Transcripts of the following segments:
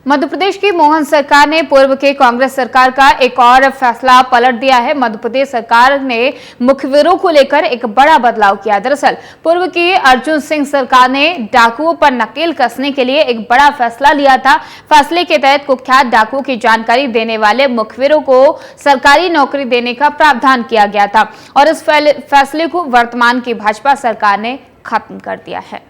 मध्य प्रदेश की मोहन सरकार ने पूर्व के कांग्रेस सरकार का एक और फैसला पलट दिया है। मध्य प्रदेश सरकार ने मुखबिरों को लेकर एक बड़ा बदलाव किया। दरअसल पूर्व की अर्जुन सिंह सरकार ने डाकुओं पर नकेल कसने के लिए एक बड़ा फैसला लिया था। फैसले के तहत कुख्यात डाकुओं की जानकारी देने वाले मुखबिरों को सरकारी नौकरी देने का प्रावधान किया गया था और इस फैसले को वर्तमान की भाजपा सरकार ने खत्म कर दिया है।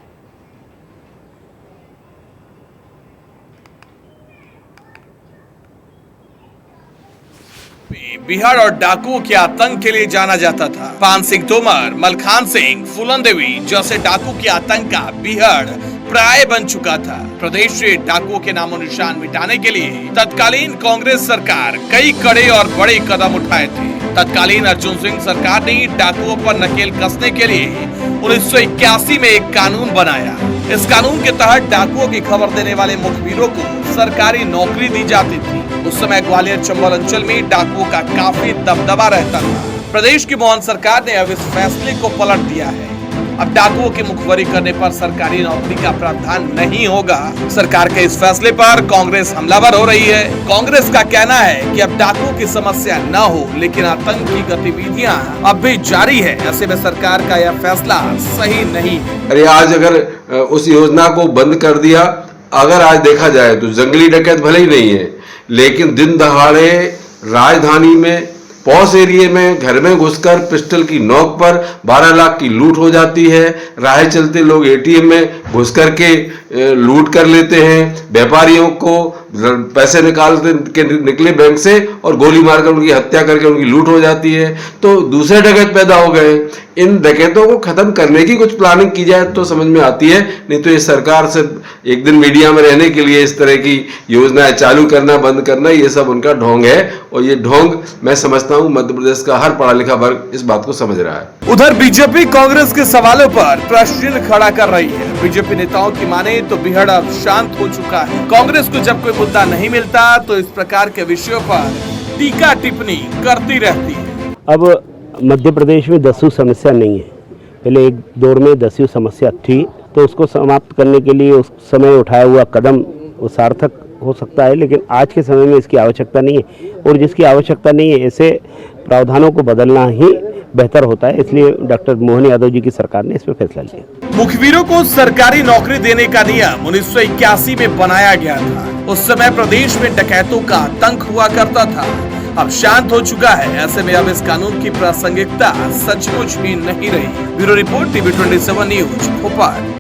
बिहार और डाकुओं के आतंक के लिए जाना जाता था। पान सिंह तोमर, मलखान सिंह, फूलन देवी जैसे डाकू के आतंक का बिहार प्राय बन चुका था। प्रदेश से डाकुओं के नामो निशान मिटाने के लिए तत्कालीन कांग्रेस सरकार कई कड़े और बड़े कदम उठाए थे। तत्कालीन अर्जुन सिंह सरकार ने डाकुओं पर नकेल कसने के लिए 1981 में एक कानून बनाया। इस कानून के तहत डाकुओं की खबर देने वाले मुखबिरों को सरकारी नौकरी दी जाती थी। उस समय ग्वालियर चंबल अंचल में डाकुओं का काफी दबदबा रहता था। प्रदेश की मोहन सरकार ने अब इस फैसले को पलट दिया है। अब डाकुओं की मुखबरी करने पर सरकारी नौकरी का प्रावधान नहीं होगा। सरकार के इस फैसले पर कांग्रेस हमलावर हो रही है। कांग्रेस का कहना है कि अब डाकुओं की समस्या न हो, लेकिन आतंक की गतिविधियां अब भी जारी है। ऐसे में सरकार का यह फैसला सही नहीं है। अरे आज अगर उस योजना को बंद कर दिया, अगर आज देखा जाए तो जंगली डकैत भले ही नहीं है, लेकिन दिन दहाड़े राजधानी में पॉश एरिया में घर में घुसकर पिस्टल की नोक पर 12 लाख की लूट हो जाती है। राह चलते लोग एटीएम में घुस करके लूट कर लेते हैं। व्यापारियों को पैसे निकले बैंक से और गोली मारकर उनकी हत्या करके उनकी लूट हो जाती है। तो दूसरे डकैत पैदा हो गए। इन डकैतों को खत्म करने की कुछ प्लानिंग की जाए तो समझ में आती है, नहीं तो ये सरकार से एक दिन मीडिया में रहने के लिए इस तरह की योजनाएं चालू करना बंद करना, ये सब उनका ढोंग है। और ये ढोंग मैं समझता हूं मध्य प्रदेश का हर पढ़ा लिखा वर्ग इस बात को समझ रहा है। उधर बीजेपी कांग्रेस के सवालों पर प्रश्न खड़ा कर रही है। बीजेपी नेताओं की माने तो बिहार अब शांत हो चुका है। कांग्रेस को जब कोई मुद्दा नहीं मिलता तो इस प्रकार के विषयों पर टीका टिप्पणी करती रहती है। अब मध्य प्रदेश में दस्यु समस्या नहीं है। पहले एक दौर में दस्यु समस्या थी, तो उसको समाप्त करने के लिए उस समय उठाया हुआ कदम वो सार्थक हो सकता है, लेकिन आज के समय में इसकी आवश्यकता नहीं है। और जिसकी आवश्यकता नहीं है, ऐसे प्रावधानों को बदलना ही बेहतर होता है। इसलिए डॉक्टर मोहन यादव जी की सरकार ने इस पर फैसला लिया। मुखबिरों को सरकारी नौकरी देने का नियम 1981 में बनाया गया था। उस समय प्रदेश में डकैतों का आतंक हुआ करता था। अब शांत हो चुका है। ऐसे में अब इस कानून की प्रासंगिकता सचमुच भी नहीं रही। Bureau report, TV 27 news, Bhopal.